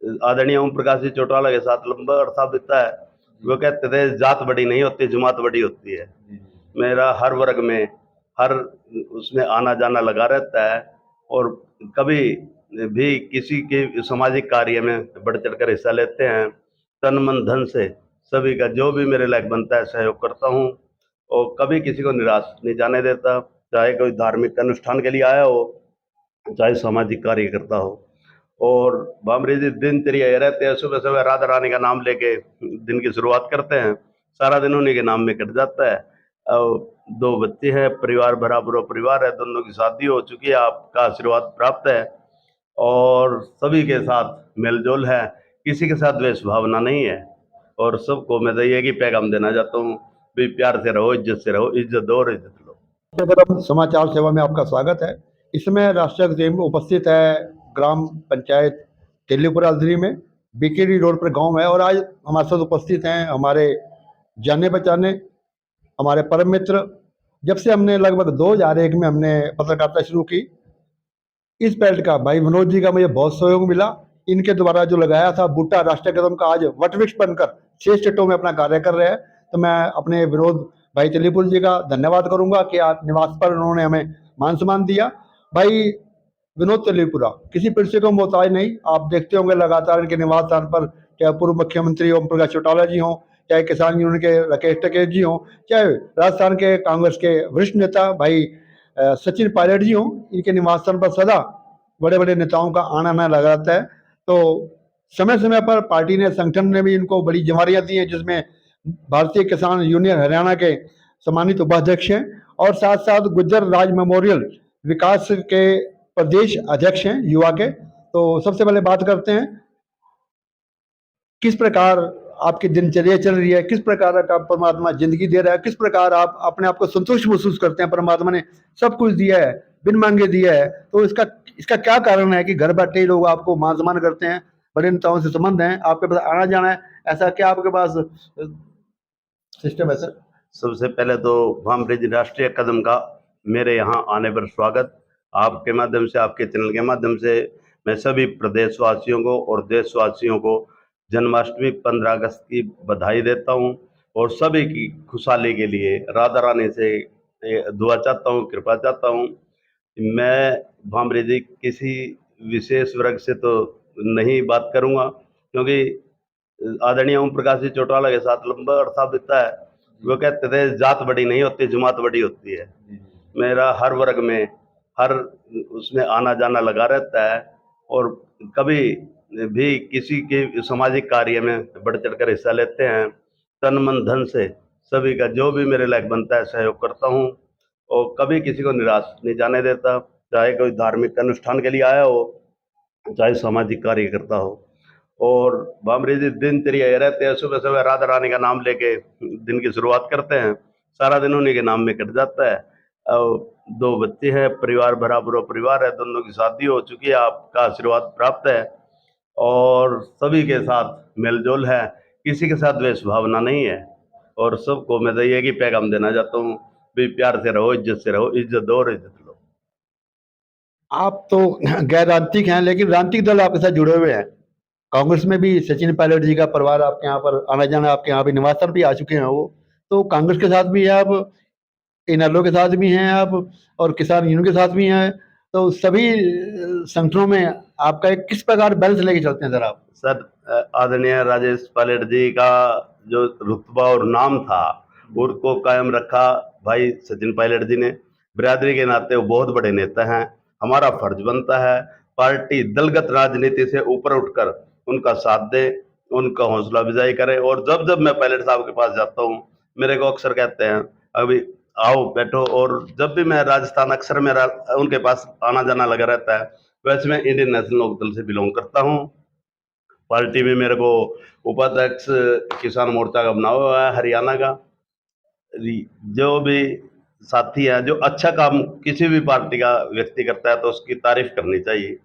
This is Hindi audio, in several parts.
आदरणीय ओम प्रकाश जी चौटाला के साथ लंबा अरसा बीता है। वो कहते थे जात बड़ी नहीं होती, जमात बड़ी होती है। मेरा हर वर्ग में, हर उसमें आना जाना लगा रहता है और कभी भी किसी के सामाजिक कार्य में बढ़ चढ़ कर हिस्सा लेते हैं। तन मन धन से सभी का जो भी मेरे लायक बनता है सहयोग करता हूँ और कभी किसी को निराश नहीं जाने देता, चाहे कोई धार्मिक अनुष्ठान के लिए आया हो, चाहे सामाजिक कार्य करता हो। और भामरे जी दिनचर्या ये रहते हैं, सुबह सुबह राधा रानी का नाम लेके दिन की शुरुआत करते हैं, सारा दिन उन्हीं के नाम में कट जाता है। और 2 बच्चे हैं, परिवार भरा पूरा परिवार है, दोनों की शादी हो चुकी है, आपका आशीर्वाद प्राप्त है और सभी के साथ मेल-जोल है, किसी के साथ द्वेष भावना नहीं है और सबको मैं तो यही पैगाम देना चाहता हूँ, भी प्यार से रहो, इज़्ज़त दो और इज़्ज़त लो। नमस्कार, समाचार सेवा में आपका स्वागत है। इसमें राष्ट्रीय टीम उपस्थित है ग्राम पंचायत तेलीपुरा अल्धरी में, बीकेडी रोड पर गांव है और आज हमारे साथ उपस्थित हैं हमारे जाने पहचाने, हमारे परम मित्र। जब से हमने लगभग 2001 में हमने पत्रकारिता शुरू की, इस बेल्ट का भाई मनोज जी का मुझे बहुत सहयोग मिला। इनके द्वारा जो लगाया था बूटा राष्ट्रीय कदम का आज वटवृक्ष बनकर 6 स्टेटों में अपना कार्य कर रहे हैं। तो मैं अपने विनोद भाई तेलीपुर जी का धन्यवाद करूंगा कि आज निवास पर उन्होंने हमें मान सम्मान दिया। भाई विनोद तेलीपुरा किसी परिचय को मोहताज नहीं, आप देखते होंगे लगातार इनके निवास स्थान पर चाहे पूर्व मुख्यमंत्री ओम प्रकाश चौटाला जी हों, चाहे किसान यूनियन के राकेश टिकैत जी हों, चाहे राजस्थान के कांग्रेस के वरिष्ठ नेता भाई सचिन पायलट जी हों, इनके निवास स्थान पर सदा बड़े बड़े नेताओं का आना आना लगा रहता है। तो समय समय पर पार्टी ने, संगठन ने भी इनको बड़ी जिम्मेदारियां दी हैं, जिसमें भारतीय किसान यूनियन हरियाणा के सम्मानित उपाध्यक्ष हैं और साथ साथ गुज्जर राज मेमोरियल विकास के प्रदेश अध्यक्ष हैं युवा के। तो सबसे पहले बात करते हैं, किस प्रकार आपकी दिनचर्या चल रही है, किस प्रकार का परमात्मा जिंदगी दे रहा है, किस प्रकार आप अपने आप को संतुष्ट महसूस करते हैं? परमात्मा ने सब कुछ दिया है, बिन मांगे दिया है, तो इसका इसका क्या कारण है कि घर बैठे ही लोग आपको मान सम्मान करते हैं, बड़े नेताओं से संबंध है, आपके पास आना जाना है, ऐसा क्या आपके पास सिस्टम है सर? सबसे पहले तो भामरे राष्ट्रीय कदम का मेरे यहाँ आने पर स्वागत। आपके माध्यम से, आपके चैनल के माध्यम से मैं सभी प्रदेशवासियों को और देशवासियों को जन्माष्टमी 15 अगस्त की बधाई देता हूँ और सभी की खुशहाली के लिए राधा रानी से दुआ चाहता हूँ, कृपा चाहता हूँ। मैं भामरे जी किसी विशेष वर्ग से तो नहीं बात करूँगा, क्योंकि आदरणीय ओम प्रकाश जी चौटाला के साथ लंबा अरसा बीता है। वो कहते थे जात बड़ी नहीं होती, जमात बड़ी होती है। मेरा हर वर्ग में, हर उसमें आना जाना लगा रहता है और कभी भी किसी के सामाजिक कार्य में बढ़ चढ़ कर हिस्सा लेते हैं। तन मन धन से सभी का जो भी मेरे लायक बनता है सहयोग करता हूँ और कभी किसी को निराश नहीं जाने देता, चाहे कोई धार्मिक अनुष्ठान के लिए आया हो, चाहे सामाजिक कार्य करता हो। और भामरे जी दिनचर्या ये रहते हैं, सुबह सुबह राधा रानी का नाम लेके दिन की शुरुआत करते हैं, सारा दिन उन्हीं के नाम में कट जाता है। और 2 बच्चे हैं, परिवार भरा पूरा परिवार है, दोनों की शादी हो चुकी है, आपका आशीर्वाद प्राप्त है और सभी के साथ मेल-जोल है, किसी के साथ द्वेष भावना नहीं है और सबको मैं तो यही पैगाम देना चाहता हूँ, भी प्यार से रहो, इज़्ज़त दो और इज़्ज़त लो। आप तो गैर राजनीतिक हैं, लेकिन राजनीतिक दल आपके साथ जुड़े हुए हैं। कांग्रेस में भी सचिन पायलट जी का परिवार आपके यहाँ पर आना जाना, आपके यहाँ पे निवास स्थान भी आ चुके हैं वो। तो कांग्रेस के साथ भी है आप, इनेलो के साथ भी हैं आप और किसान यूनियन के साथ भी हैं। तो सभी संगठनों में आपका एक किस प्रकार बैलेंस लेके चलते हैं सर आप? सर, आदरणीय राजेश पायलट जी का जो रुतबा और नाम था, उसको कायम रखा भाई सचिन पायलट जी ने। बिरादरी के नाते वो बहुत बड़े नेता हैं। हमारा फर्ज बनता है पार्टी दलगत राजनीति से ऊपर उठकर उनका साथ दे, उनका हौसला अफजाई करें। और जब जब मैं पायलट साहब के पास जाता हूँ, मेरे को अक्सर कहते हैं अभी आओ बैठो, और जब भी मैं राजस्थान, अक्सर मेरा उनके पास आना जाना लगा रहता है। वैसे मैं इंडियन नेशनल लोकदल से बिलोंग करता हूँ। पार्टी में मेरे को उपाध्यक्ष किसान मोर्चा का बना हुआ है हरियाणा का। जो भी साथी है, जो अच्छा काम किसी भी पार्टी का व्यक्ति करता है तो उसकी तारीफ करनी चाहिए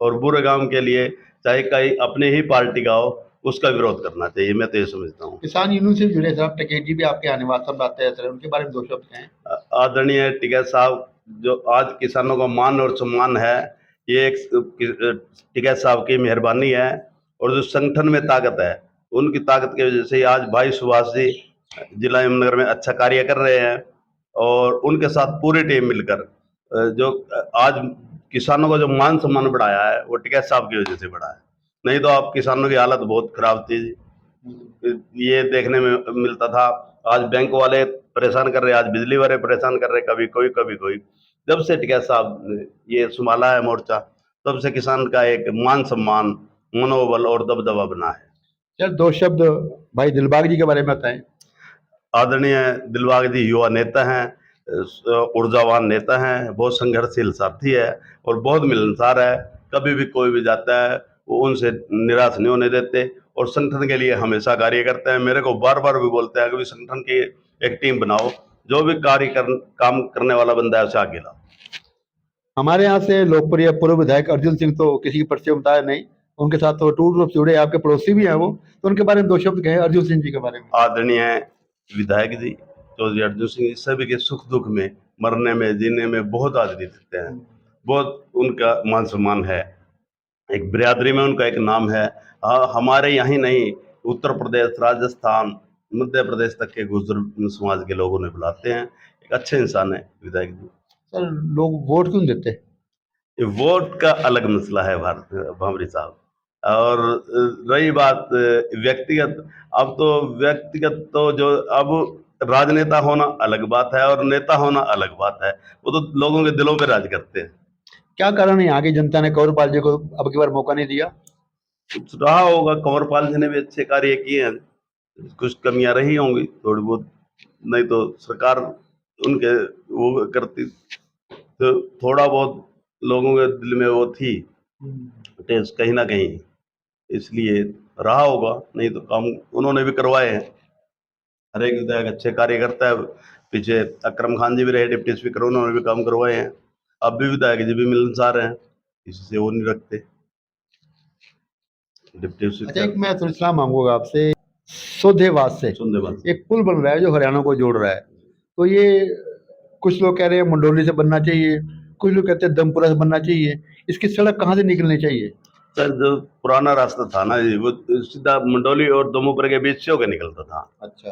और बुरे काम के लिए चाहे कहीं अपनी ही पार्टी का हो, उसका विरोध करना चाहिए। मैं तो ये समझता हूँ। किसान यूनियन से जुड़े सर टिकैत जी भी आपके यहाँ निवास स्थान आते हैं, उनके बारे में 2 शब्द कहें। आदरणीय टिकैत साहब, जो आज किसानों का मान और सम्मान है, ये एक टिकैत साहब की मेहरबानी है और जो संगठन में ताकत है, उनकी ताकत की वजह से ही आज भाई सुभाष जी जिला यमुनानगर में अच्छा कार्य कर रहे हैं। और उनके साथ पूरी टीम मिलकर जो आज किसानों का जो मान सम्मान बढ़ाया है, वो टिकैत साहब की वजह से बढ़ा है। नहीं तो आप किसानों की हालत बहुत खराब थी। ये देखने में मिलता था, आज बैंक वाले परेशान कर रहे हैं, आज बिजली वाले परेशान कर रहे हैं, कभी कोई। जब से टिकैत साहब ने ये संभाला है मोर्चा, तब से किसान का एक मान सम्मान, मनोबल और दबदबा बना है। सर, दो शब्द भाई दिलबाग जी के बारे में बताएं। आदरणीय दिलबाग जी युवा नेता हैं, ऊर्जावान नेता हैं, बहुत संघर्षशील साथी है और बहुत मिलनसार है। कभी भी कोई भी जाता है, वो उनसे निराश नहीं होने देते और संगठन के लिए हमेशा कार्य करते हैं। मेरे को बार-बार भी बोलते हैं कि संगठन की एक टीम बनाओ, जो भी काम करने वाला बंदा है उसे आगे लाओ। हमारे यहाँ से लोकप्रिय पूर्व विधायक अर्जुन सिंह तो किसी की परिचय बताया नहीं, उनके साथ तो टूट रूप से जुड़े, आपके पड़ोसी भी हैं वो, तो उनके बारे में दो शब्द कहें अर्जुन सिंह जी के बारे में। आदरणीय विधायक जी चौधरी अर्जुन सिंह जी सभी के सुख दुख में, मरने में, जीने में बहुत हाजिरी देते हैं। बहुत उनका मान सम्मान है, एक बिरादरी में उनका एक नाम है। हमारे यहाँ ही नहीं, उत्तर प्रदेश, राजस्थान, मध्य प्रदेश तक के गुर्जर समाज के लोगों ने बुलाते हैं। एक अच्छे इंसान है विधायक जी। सर, लोग वोट क्यों देते? ये वोट का अलग मसला है भामरी साहब। और रही बात व्यक्तिगत, अब तो व्यक्तिगत तो जो अब राजनेता होना अलग बात है और नेता होना अलग बात है, वो तो लोगों के दिलों पे राज करते हैं। क्या कारण है यहाँ की जनता ने कंवरपाल जी को अब की बार मौका नहीं दिया? कुछ रहा होगा, कंवरपाल जी ने भी अच्छे कार्य किए हैं, कुछ कमियां रही होंगी थोड़ी बहुत, नहीं तो सरकार उनके वो करती, तो थोड़ा बहुत लोगों के दिल में वो थी टेंस कहीं ना कहीं, इसलिए रहा होगा, नहीं तो काम उन्होंने भी करवाए हैं। हर एक विधायक अच्छे कार्य करता है। पीछे अकरम खान जी भी रहे डिप्टी स्पीकर, उन्होंने भी काम करवाए हैं। अब भी विधायक जी भी मिलनसार हैं, किसी से वो नहीं रखते डिप्टी अच्छा, स्पीकर। एक मैं सूचना मांगूंगा आपसे, सोधेवास से सुंदरबन एक पुल बन रहा है जो हरियाणा को जोड़ रहा है, तो ये कुछ लोग कह रहे हैं मंडोली से बनना चाहिए, कुछ लोग कहते हैं दमपुरा से बनना चाहिए, इसकी सड़क कहाँ से निकलनी चाहिए? सर, जो पुराना रास्ता था ना जी, वो सीधा मंडोली और दोमुपर के बीच से होकर निकलता था। अच्छा।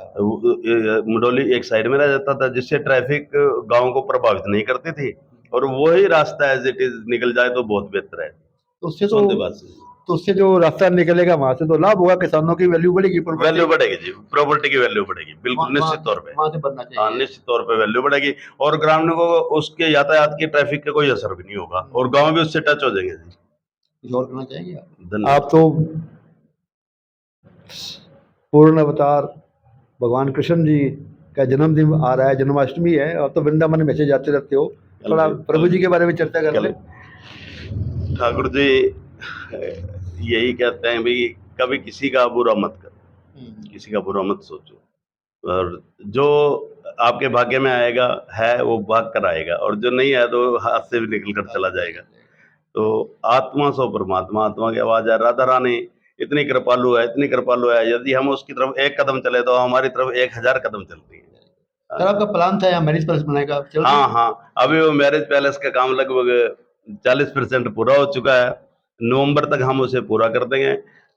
मंडोली एक साइड में रह जाता था, जिससे ट्रैफिक गांव को प्रभावित नहीं करती थी, और वही रास्ता एज इट इज निकल जाए तो बहुत बेहतर है। तो उससे सोंदेबाद से तो उससे जो रास्ता निकलेगा वहां से तो लाभ होगा, किसानों की वैल्यू बढ़ेगी, वैल्यू बढ़ेगी जी, प्रॉपर्टी की वैल्यू बढ़ेगी, बिल्कुल निश्चित तौर पे। वहां से बनना हाँ, चाहिए। निश्चित तौर पे वैल्यू बढ़ेगी और ग्रामीणों को उसके यातायात की ट्रैफिक का कोई असर भी नहीं होगा और गांव भी उससे टच हो जाएंगे जी। कुछ और करना चाहेंगे आप? धन्यवाद। आप तो पूर्ण अवतार भगवान कृष्ण जी का जन्मदिन आ रहा है, जन्माष्टमी है, और तो वृंदावन में से जाते रहते हो, थोड़ा प्रभु जी के बारे में चर्चा कर लें। ठाकुर जी यही कहते हैं भाई, कभी किसी का बुरा मत करो, किसी का बुरा मत सोचो, और जो आपके भाग्य में आएगा है वो भाग कर आएगा, और जो नहीं है तो हाथ से भी निकल कर चला जाएगा। तो आत्मा सो परमात्मा, आत्मा की आवाज है। राधा रानी इतनी कृपालु है, इतनी कृपालु है, यदि हम उसकी तरफ एक कदम चले तो हमारी तरफ 1000 कदम चलती है। सर, आपका प्लान था यहाँ मैरिज पैलेस बनाने का, चल रहा है? हाँ, अभी वो मैरिज पैलेस का काम लगभग 40% पूरा हो चुका है। नवंबर तक हम उसे पूरा कर देंगे।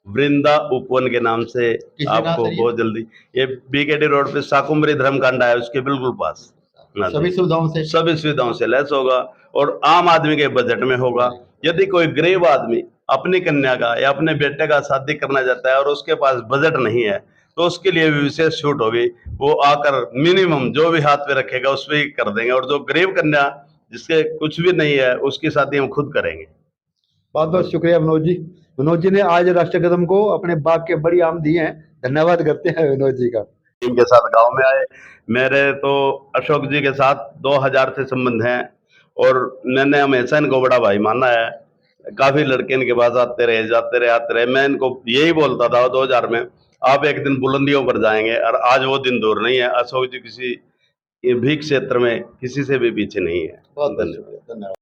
वृंदा उपवन के नाम से आपको बहुत जल्दी, ये बीकेडी रोड पे शाकुंभरी धर्मकांडा है, उसके बिल्कुल पास सभी सुविधाओं से लैस होगा और आम आदमी के बजट में होगा। यदि कोई गरीब आदमी अपनी कन्या का या अपने बेटे का शादी करना चाहता है और उसके पास बजट नहीं है, तो उसके लिए भी विशेष छूट होगी। वो आकर मिनिमम जो भी हाथ पे रखेगा उस पे ही कर देंगे, और जो गरीब कन्या जिसके कुछ भी नहीं है उसकी शादी हम खुद करेंगे। बहुत बहुत शुक्रिया विनोद जी। विनोद जी ने आज राष्ट्रीय कदम को अपने बाग के बड़ी आम दी हैं, धन्यवाद करते हैं विनोद जी का। टीम के साथ गांव में आए। मेरे तो अशोक जी के साथ 2000 से संबंध हैं और मैंने हमेशा इनको बड़ा भाई माना है। काफी लड़के इनके पास आते रहे, जाते रहे, आते रहे। मैं इनको यही बोलता था 2000 में, आप एक दिन बुलंदियों पर जाएंगे, और आज वो दिन दूर नहीं है। अशोक जी किसी भी क्षेत्र में किसी से भी पीछे नहीं है। बहुत धन्यवाद।